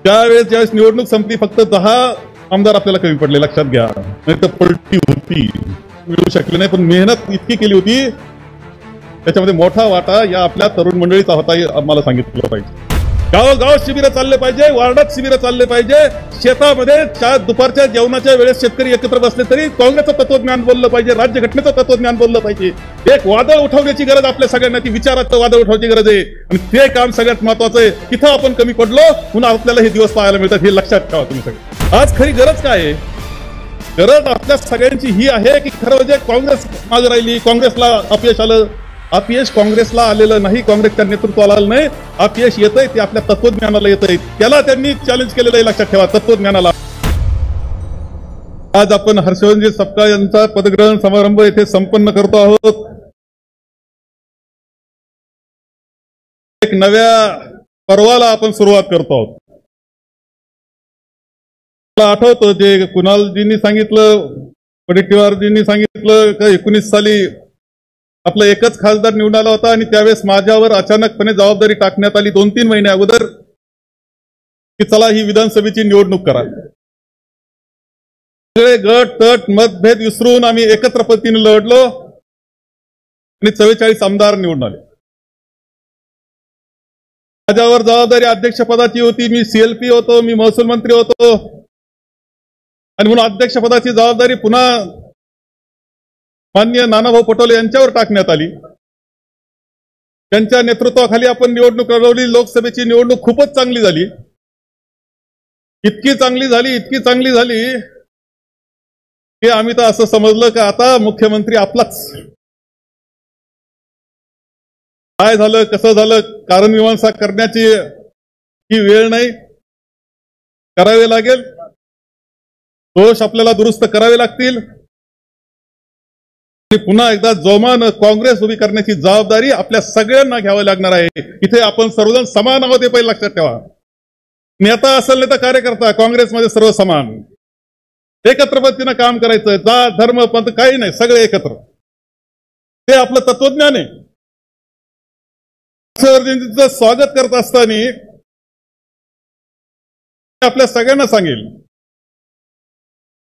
ज्यावेळेस निवडणूक संपली फक्त 10 आमदार आपल्याला कमी पडले, लक्षात घ्या. नाही तर पलटी होती, मिळू शकली नाही. पण मेहनत इतकी केली होती, त्याच्यामध्ये मोठा वाटा या आपल्या तरुण मंडळीचा होता, हे आम्हाला सांगितलं पाहिजे. गावोगाव शिबिरं चालले पाहिजे, वार्डात शिबिरं चालले पाहिजे. शेतामध्ये दुपारच्या जेवणाच्या वेळेस शेतकरी एकत्र बसले तरी काँग्रेसचं तत्वज्ञान बोललं पाहिजे, राज्यघटनेचं तत्वज्ञान बोललं पाहिजे. एक वादळ उठवण्याची गरज आपल्या सगळ्यांना, ती विचाराचं वादळ उठवण्याची गरज आहे. आणि ते काम सगळ्यात महत्वाचं आहे. तिथं आपण कमी पडलो, पुन्हा आपल्याला हे दिवस पाहायला मिळतात, हे लक्षात ठेवा तुम्ही सगळे. आज खरी गरज काय आहे? गरज आपल्या सगळ्यांची ही आहे की खरं म्हणजे काँग्रेस मागे राहिली, काँग्रेसला अपयश आलं. अपयश काँग्रेसला आलेलं नाही, काँग्रेसच्या नेतृत्वाला आलं नाही. अपयश येतंय ते आपल्या तत्वज्ञानाला येतंय. त्याला त्यांनी चॅलेंज केलेलं आहे, लक्षात ठेवा, तत्वज्ञानाला. आज आपण हर्षवर्धनजी सपकाळ यांचा पदग्रहण समारंभ येथे संपन्न करतो आहोत. एक नव्या पर्वाला आपण सुरुवात करतो आहोत. मला आठवतं जे कुणालजींनी सांगितलं, वडेट्टीवारजींनी सांगितलं का 19 साली आपला एकच खासदार निवडून आला होता आणि त्यावेळेस माझ्यावर अचानकपणे जबाबदारी टाकण्यात आली 2-3 महिने अगोदर की चला ही विधानसभेची निवडणूक करा. सगळे गट तट मतभेद विसरून आम्ही एकत्र पद्धतीने लढलो आणि 44 आमदार निवडून आले. माझ्यावर जबाबदारी अध्यक्षपदाची होती. मी CLP होतो, मी महसूल मंत्री होतो आणि म्हणून अध्यक्षपदाची जबाबदारी पुन्हा माननीय नानाभाऊ पटोले यांच्यावर टाकण्यात आली. त्यांच्या नेतृत्वाखाली आपण निवडणूक लढवली. लोकसभेची निवडणूक खूपच चांगली झाली. इतकी चांगली झाली की आम्ही तर असं समजलं की आता मुख्यमंत्री आपलाच. काय झालं, कसं झालं, कारण मीमांसा करण्याची ही वेळ नाही. करावे लागेल, दोष आपल्याला दुरुस्त करावे लागतील आणि पुन्हा एकदा जोमानं काँग्रेस उभी करण्याची जबाबदारी आपल्या सगळ्यांना घ्यावी लागणार आहे. इथे आपण सर्वजण समान आहोत हे पहिले लक्षात ठेवा. नेता असेल नाही तर कार्यकर्ता, काँग्रेसमध्ये सर्व समान, एकत्र पद्धतीनं काम करायचं. जात धर्म पंथ काही नाही, सगळे एकत्र. ते आपलं तत्वज्ञान आहे. हर्षवर्धनजींचं स्वागत करत असताना आपल्या सगळ्यांना सांगेल,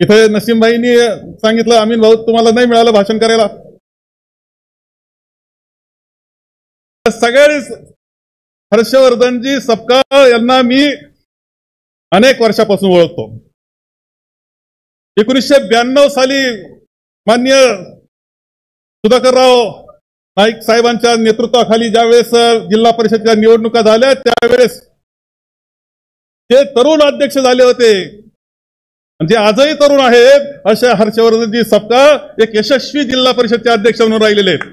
इथे नसीमभाईंनी सांगितलं अमीन भाऊ तुम्हाला नाही मिळालं भाषण करायला. सगळे हर्षवर्धनजी सपकाळ यांना मी अनेक वर्षापासून ओळखतो. 1992 साली माननीय सुधाकरराव नाईक साहेबांच्या नेतृत्वाखाली ज्यावेळेस जिल्हा परिषदेच्या निवडणुका झाल्या त्यावेळेस ते तरुण अध्यक्ष झाले होते. म्हणजे आजही तरुण आहेत अशा हर्षवर्धनजी सपकाळ एक यशस्वी जिल्हा परिषदचे अध्यक्ष म्हणून राहिलेले आहेत.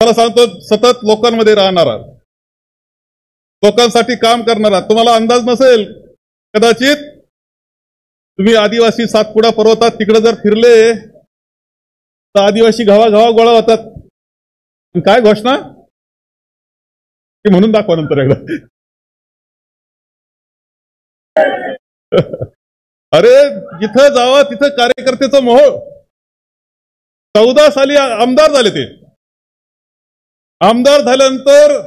मला सांगतो, सतत लोकांमध्ये राहणारा, लोकांसाठी काम करणारा. तुम्हाला अंदाज नसेल कदाचित, तुम्ही आदिवासी सातपुडा पर्वतात तिकडे जर फिरले तर आदिवासी गावागावा गोळा होतात. काय घोषणा की म्हणून दाखवा नंतर एकदा. अरे जिथं जावा तिथं कार्यकर्त्याचं मोह. 14 साली आमदार झाले. ते आमदार झाल्यानंतर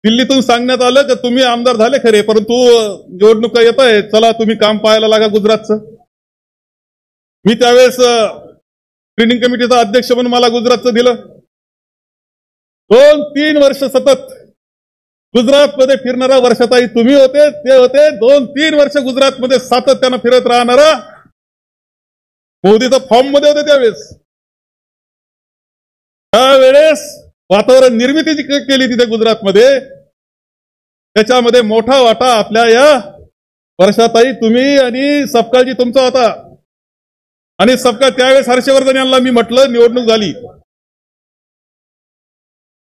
दिल्लीतून सांगण्यात आलं की तुम्ही आमदार झाले खरे, परंतु निवडणुका येत आहे, चला तुम्ही काम पाहायला लागा गुजरातचं. मी त्यावेळेस स्क्रीनिंग कमिटीचा अध्यक्ष म्हणून मला गुजरातचं दिलं. 2-3 वर्ष सतत गुजरातमध्ये फिरणारा वर्षाताई तुम्ही होते, ते होते. 2-3 वर्ष गुजरातमध्ये सातत्यानं फिरत राहणारा मोदीचा फॉर्म मध्ये होते त्यावेळेस. त्यावेळेस वातावरण निर्मिती केली तिथे गुजरातमध्ये, त्याच्यामध्ये मोठा वाटा आपल्या या वर्षाताई तुम्ही आणि सपकाळजी तुमचा होता. आणि सपकाळ त्यावेळेस हर्षवर्धन यांना मी म्हटलं, निवडणूक झाली,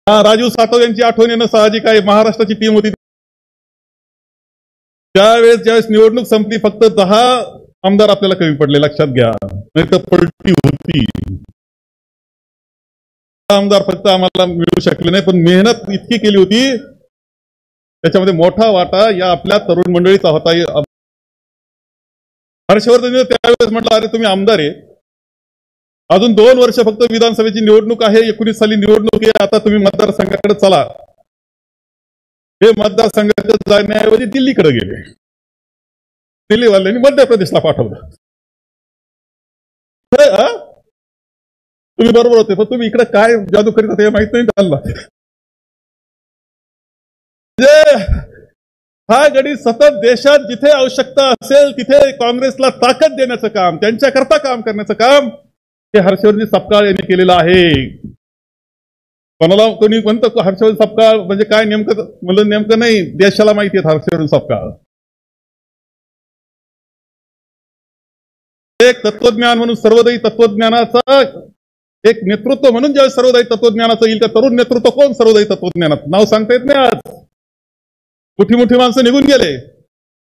राजीव सातव यांची आठवण येणं साहजिक आहे, महाराष्ट्राची टीम होती ज्यावेळेस निवडणूक संपली फक्त 10 आमदार आपल्याला कमी पडले, लक्षात घ्या, नाही तर पलटी होती. आमदार फक्त आम्हाला मिळू शकले नाही, पण मेहनत इतकी केली होती, त्याच्यामध्ये मोठा वाटा या आपल्या तरुण मंडळीचा होता. हर्षवर्धन त्यावेळेस म्हटलं, अरे तुम्ही आमदार आहे, अजून 2 वर्ष फक्त विधानसभेची निवडणूक आहे, 19 साली निवडणूक आहे, आता तुम्ही मतदारसंघाकडे चला. हे मतदारसंघात जाण्याऐवजी दिल्लीकडे गेले. दिल्लीवाल्यांनी मध्य प्रदेशला पाठवलं. तुम्ही बरोबर होते, पण तुम्ही इकडे काय जादू करीत होते हे माहित नाही चालला. हा गडी सतत देशात जिथे आवश्यकता असेल तिथे काँग्रेसला ताकद देण्याचं काम, त्यांच्याकरता काम करण्याचं काम हे हर्षवर्धन सपकाळ यांनी केलेलं आहे. कोणाला कोणी म्हणतं हर्षवर्धन सपकाळ म्हणजे काय नेमकं, म्हणलं नेमकं नाही, देशाला माहिती आहे हर्षवर्धन सपकाळ. एक तत्वज्ञान म्हणून, सर्वदायी तत्वज्ञानाचा एक नेतृत्व म्हणून ज्यावेळेस सर्वदायी तत्वज्ञानाचं येईल, का तरुण नेतृत्व कोण सर्वदायी तत्वज्ञानात नाव सांगता येत नाही. आज मोठी मोठी माणसं निघून गेले,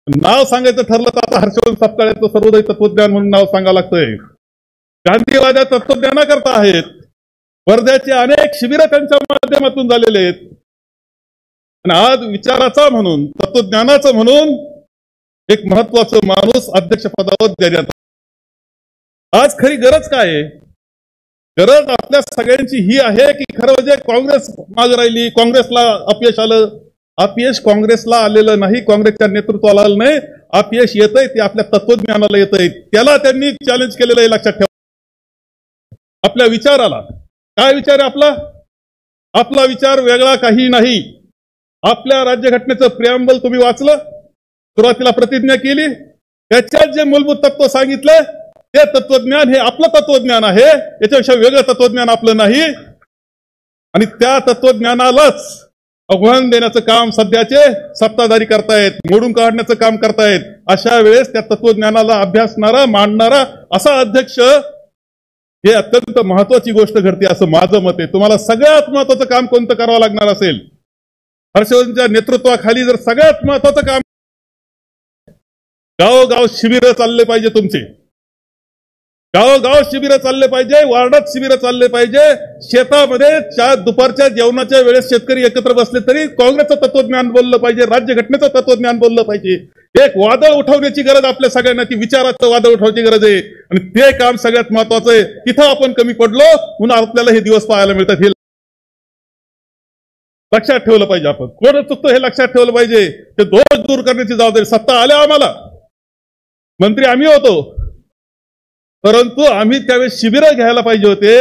नाव सांगायचं ठरलं तर आता हर्षवर्धन सपकाळचं सर्वदायी तत्वज्ञान म्हणून नाव सांगावं लागतंय. गांधीवाद्या तत्वज्ञानाकरता आहेत. वर्ध्याचे अनेक शिबिरं त्यांच्या माध्यमातून झालेले आहेत. आणि आज विचाराचा म्हणून, तत्वज्ञानाचं म्हणून एक महत्वाचं माणूस अध्यक्षपदावर देण्यात. आज खरी गरज काय आहे? गरज आपल्या सगळ्यांची ही आहे की खरं म्हणजे काँग्रेस मागे राहिली, काँग्रेसला अपयश आलं. अपयश काँग्रेसला आलेलं नाही, काँग्रेसच्या नेतृत्वाला आलं नाही. अपयश येतंय ते आपल्या तत्वज्ञानाला येतंय. त्याला त्यांनी चॅलेंज केलेलं आहे, लक्षात ठेवा. आपल्या विचाराला. काय विचार आहे आपला? आपला विचार वेगळा काही नाही. आपल्या राज्यघटनेचं प्रिअम्बल तुम्ही वाचलं, सुरुवातीला प्रतिज्ञा केली, त्याच्यात जे मूलभूत तत्व सांगितलं ते तत्वज्ञान हे आपलं तत्वज्ञान आहे. याच्यापेक्षा वेगळं तत्वज्ञान आपलं नाही. आणि त्या तत्वज्ञानालाच आव्हान देण्याचं काम सध्याचे सत्ताधारी करतायत, मोडून काढण्याचं काम करतायत. अशा वेळेस त्या तत्वज्ञानाला अभ्यासणारा, मांडणारा असा अध्यक्ष हे अत्यंत महत्वाची गोष्ट घडते असं माझं मत आहे. तुम्हाला सगळ्यात महत्वाचं काम कोणतं करावं लागणार असेल, हर्षवर्धनच्या नेतृत्वाखाली जर सगळ्यात महत्वाचं काम, गावोगाव शिबिरं चालले पाहिजे तुमचे, गावोगाव शिबिरं चालले पाहिजे, वार्डात शिबिरं चालले पाहिजे. शेतामध्ये दुपारच्या जेवणाच्या वेळेस शेतकरी एकत्र बसले तरी काँग्रेसचं तत्वज्ञान बोललं पाहिजे, राज्यघटनेचं तत्वज्ञान बोललं पाहिजे. एक वादळ उठवण्याची गरज आपल्या सगळ्यांना, ती विचाराचं वादळ उठवण्याची गरज आहे. आणि ते काम सगळ्यात महत्वाचं आहे. तिथं आपण कमी पडलो म्हणून आपल्याला हे दिवस पाहायला मिळतात. हे लक्षात ठेवलं पाहिजे. आपण कोण चुकतो हे लक्षात ठेवलं पाहिजे. ते दोष दूर करण्याची जबाबदारी सत्ता आल्या आम्हाला, मंत्री आम्ही होतो, परंतु आम्ही त्यावेळेस शिबिरं घ्यायला पाहिजे होते.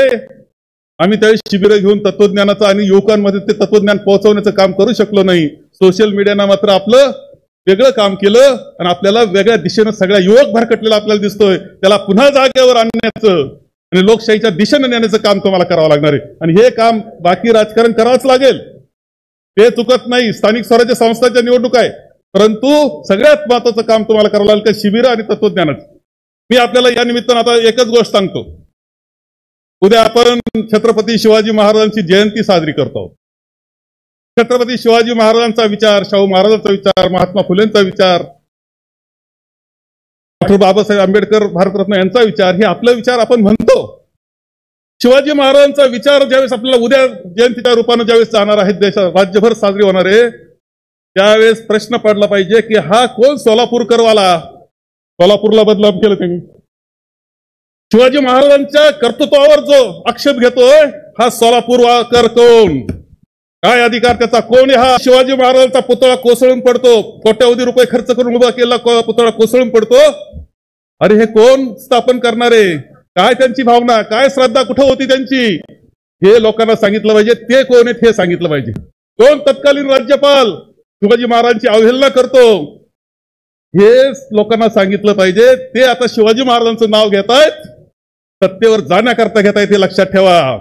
आम्ही त्यावेळेस शिबिरं घेऊन तत्वज्ञानाचं आणि युवकांमध्ये ते तत्वज्ञान पोहोचवण्याचं काम करू शकलो नाही. सोशल मीडियानं मात्र आपलं वेगळं काम केलं आणि आपल्याला वेगळ्या दिशेनं सगळ्या युवक भरकटलेला आपल्याला दिसतोय. त्याला पुन्हा जागेवर आणण्याचं आणि लोकशाहीच्या दिशेनं नेण्याचं काम तुम्हाला करावं लागणार आहे. आणि हे काम बाकी राजकारण करावंच लागेल, ते चुकत नाही. स्थानिक स्वराज्य संस्थांच्या निवडणूक आहे, परंतु सगळ्यात महत्वाचं काम तुम्हाला करावं लागेल का शिबिरं आणि तत्वज्ञानाचं. मी आपल्याला या निमित्तानं आता एकच गोष्ट सांगतो. उद्या आपण छत्रपती शिवाजी महाराजांची जयंती साजरी करतो. छत्रपती शिवाजी महाराजांचा विचार, शाहू महाराजांचा विचार, महात्मा फुलेंचा विचार, डॉक्टर बाबासाहेब आंबेडकर भारतरत्न यांचा विचार, हे आपला विचार आपण म्हणतो. शिवाजी महाराजांचा विचार ज्यावेळेस आपल्याला उद्या जयंतीच्या रूपानं ज्यावेळेस जाणार आहे, देशात राज्यभर साजरी होणार आहे, त्यावेळेस प्रश्न पडला पाहिजे की हा कोण सोलापूरकरवाला? सोलापूरला बदनाम केलं त्यांनी. शिवाजी महाराजांच्या कर्तृत्वावर जो आक्षेप घेतोय हा सोलापूरकर कोण? काय अधिकार त्याचा? कोण आहे हा? शिवाजी महाराजांचा पुतळा कोसळून पडतो, कोट्यवधी रुपये खर्च करून उभा केलेला पुतळा कोसळून पडतो. अरे हे कोण स्थापन करणारे? काय त्यांची भावना, काय श्रद्धा कुठं होती त्यांची? हे लोकांना सांगितलं पाहिजे. ते कोण आहेत हे सांगितलं पाहिजे. कोण तत्कालीन राज्यपाल शिवाजी महाराजांची अवहेलना करतो हे लोकांना सांगितलं पाहिजे. ते आता शिवाजी महाराजांचं नाव घेतायत, सत्तेवर जाण्याकरता घेतायत, हे लक्षात ठेवा.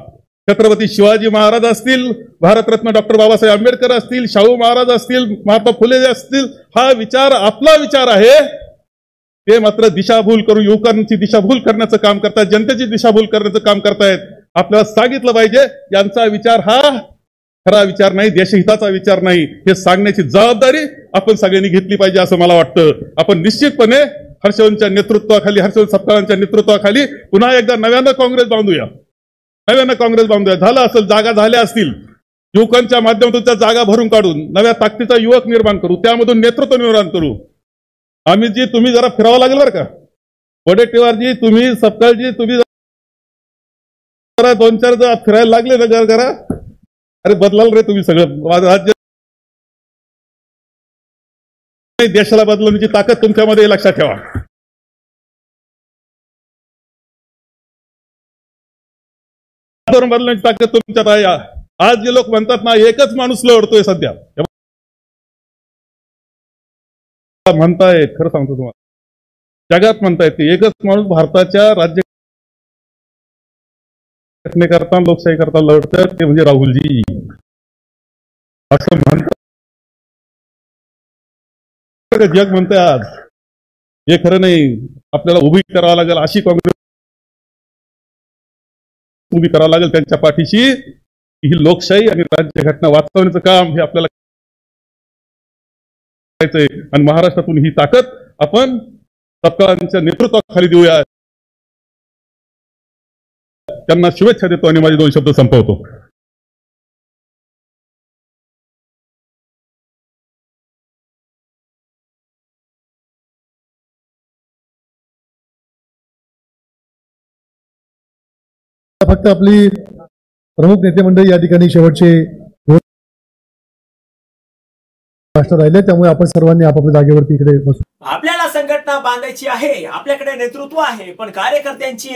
छत्रपती शिवाजी महाराज असतील, भारतरत्न डॉक्टर बाबासाहेब आंबेडकर असतील, शाहू महाराज असतील, महात्मा फुले असतील, हा विचार आपला विचार आहे. ते मात्र दिशाभूल करून युवकांची दिशाभूल करण्याचं काम करतायत, जनतेची दिशाभूल करण्याचं काम करतायत. आपल्याला सांगितलं पाहिजे यांचा विचार हा खरा विचार नाही, देशहिताचा विचार नाही, हे सांगण्याची जबाबदारी आपण सगळ्यांनी घेतली पाहिजे असं मला वाटतं. आपण निश्चितपणे हर्षवर्धनच्या नेतृत्वाखाली, हर्षवर्धन सपकाळांच्या नेतृत्वाखाली पुन्हा एकदा नव्यानं काँग्रेस बांधूया, नव्यानं काँग्रेस बांधूया. झालं असेल, जागा झाल्या असतील, युवकांच्या माध्यमातून त्या जागा भरून काढून नव्या ताकदीचा युवक निर्माण करू, त्यामधून नेतृत्व निर्माण करू. आम्ही जी तुम्ही जरा फिरावं लागेल बरं का, वडेट्टीवारजी, तुम्ही सपकाळजी, तुम्ही जरा 2-4 जर फिरायला लागले ना जरा, अरे बदलाल रे तुम्ही सगळं राज्य. देशाला बदलवण्याची ताकद तुमच्यामध्ये आहे, लक्षात ठेवा. तरुण बदलण्याची ताकद तुमच्यात आहे. आज जे लोक म्हणतात ना एकच माणूस लढतोय सध्या म्हणताय, खरं सांगतो तुम्हाला, जगात म्हणतायत ते एकच माणूस भारताच्या राज्य करता लोकशाही करता लढतात ते म्हणजे राहुलजी, असं म्हणतात. जग म्हणतंय आज हे खरं नाही, आपल्याला उभी करावं लागेल, अशी काँग्रेस उभी करावं लागेल त्यांच्या पाठीशी. ही लोकशाही आणि राज्यघटना वाचवण्याचं काम हे आपल्याला करायचंय आणि महाराष्ट्रातून ही ताकद आपण सत्कारांच्या नेतृत्वाखाली देऊया. त्यांना शुभेच्छा देतो आणि माझे 2 शब्द संपवतो. फक्त आपली प्रमुख नेते मंडळी या ठिकाणी शेवटचे भाषण राहिले, त्यामुळे आपण सर्वांनी आपापल्या जागेवरती इकडे बसू. आपल्याला संघटना बांधायची आहे, आपल्याकडे नेतृत्व आहे, पण कार्यकर्त्यांची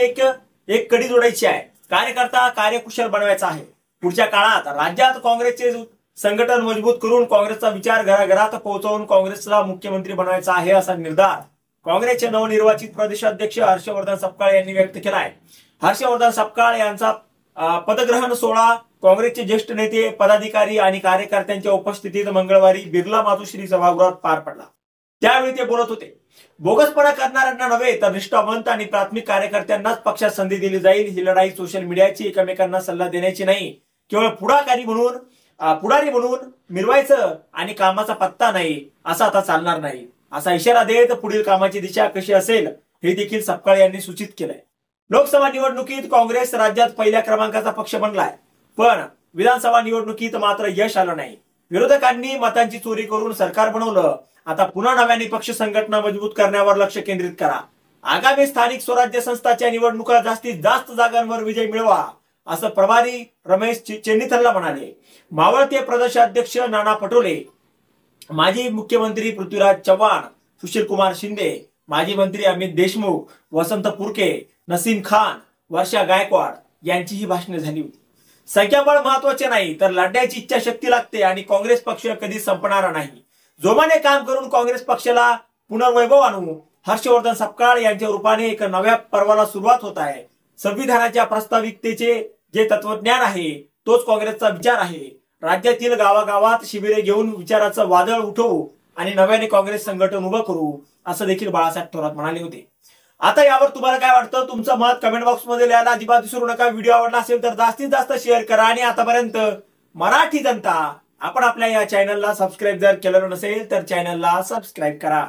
एक कडी जोडायची आहे. कार्यकर्ता कार्यकुशल बनवायचा आहे. पुढच्या काळात राज्यात काँग्रेसचे संघटन मजबूत करून काँग्रेसचा विचार घराघरात पोहोचवून काँग्रेसला मुख्यमंत्री बनवायचा आहे, असा निर्धार काँग्रेसचे नवनिर्वाचित प्रदेशाध्यक्ष हर्षवर्धन सपकाळ यांनी व्यक्त केला आहे. हर्षवर्धन सपकाळ यांचा पदग्रहण सोहळा काँग्रेसचे ज्येष्ठ नेते, पदाधिकारी आणि कार्यकर्त्यांच्या उपस्थितीत मंगळवारी बिर्ला मातोश्री सभागृहात पार पडला. त्यावेळी ते बोलत होते. बोगसपणा करणाऱ्यांना नव्हे तर निष्ठावंत आणि प्राथमिक कार्यकर्त्यांनाच पक्षात संधी दिली जाईल. ही लढाई सोशल मीडियाची, एकमेकांना सल्ला देण्याची नाही, केवळ पुढारी म्हणून मिरवायचं आणि कामाचा पत्ता नाही, असं आता चालणार नाही, असा इशारा देत पुढील कामाची दिशा कशी असेल हे देखील सपकाळ यांनी सूचित केलंय. लोकसभा निवडणुकीत काँग्रेस राज्यात पहिल्या क्रमांकाचा पक्ष बनलाय, पण विधानसभा निवडणुकीत मात्र यश आलं नाही. विरोधकांनी मतांची चोरी करून सरकार बनवलं. आता पुन्हा नव्याने पक्ष संघटना मजबूत करण्यावर लक्ष केंद्रित करा. आगामी स्थानिक स्वराज्य संस्थांच्या निवडणुका जास्तीत जास्त जागांवर विजय मिळवा, असं प्रभारी रमेश चेन्नीथलला म्हणाले. मावळते प्रदेशाध्यक्ष नाना पटोले, माजी मुख्यमंत्री पृथ्वीराज चव्हाण, सुशीलकुमार शिंदे, माजी मंत्री अमित देशमुख, वसंत पुरके, नसीम खान, वर्षा गायकवाड यांची ही भाषणे झाली होती. संख्याबळ महत्वाचे नाही, तर लढण्याची इच्छाशक्ती लागते आणि काँग्रेस पक्ष कधी संपणारा नाही. जोमाने काम करून काँग्रेस पक्षाला पुनर्वैभव आणू. हर्षवर्धन सपकाळ यांच्या रूपाने एक नव्या पर्वाला सुरुवात होत आहे. संविधानाच्या प्रास्ताविकतेचे जे तत्वज्ञान आहे तोच काँग्रेसचा विचार आहे. राज्यातील गावागावात शिबिरे घेऊन विचाराचं वादळ उठवू आणि नव्याने काँग्रेस संघटन उभं करू, असं देखील बाळासाहेब थोरात म्हणाले होते. आता यावर तुम्हाला काय वाटतं? तुमचं मत कमेंट बॉक्स मध्ये लिहायला अजिबात विसरू नका. व्हिडिओ आवडला असेल तर जास्तीत जास्त शेअर करा आणि आतापर्यंत मराठी जनता आपण आपल्या या चॅनलला सबस्क्राईब जर केलेलं नसेल तर चॅनलला सबस्क्राईब करा.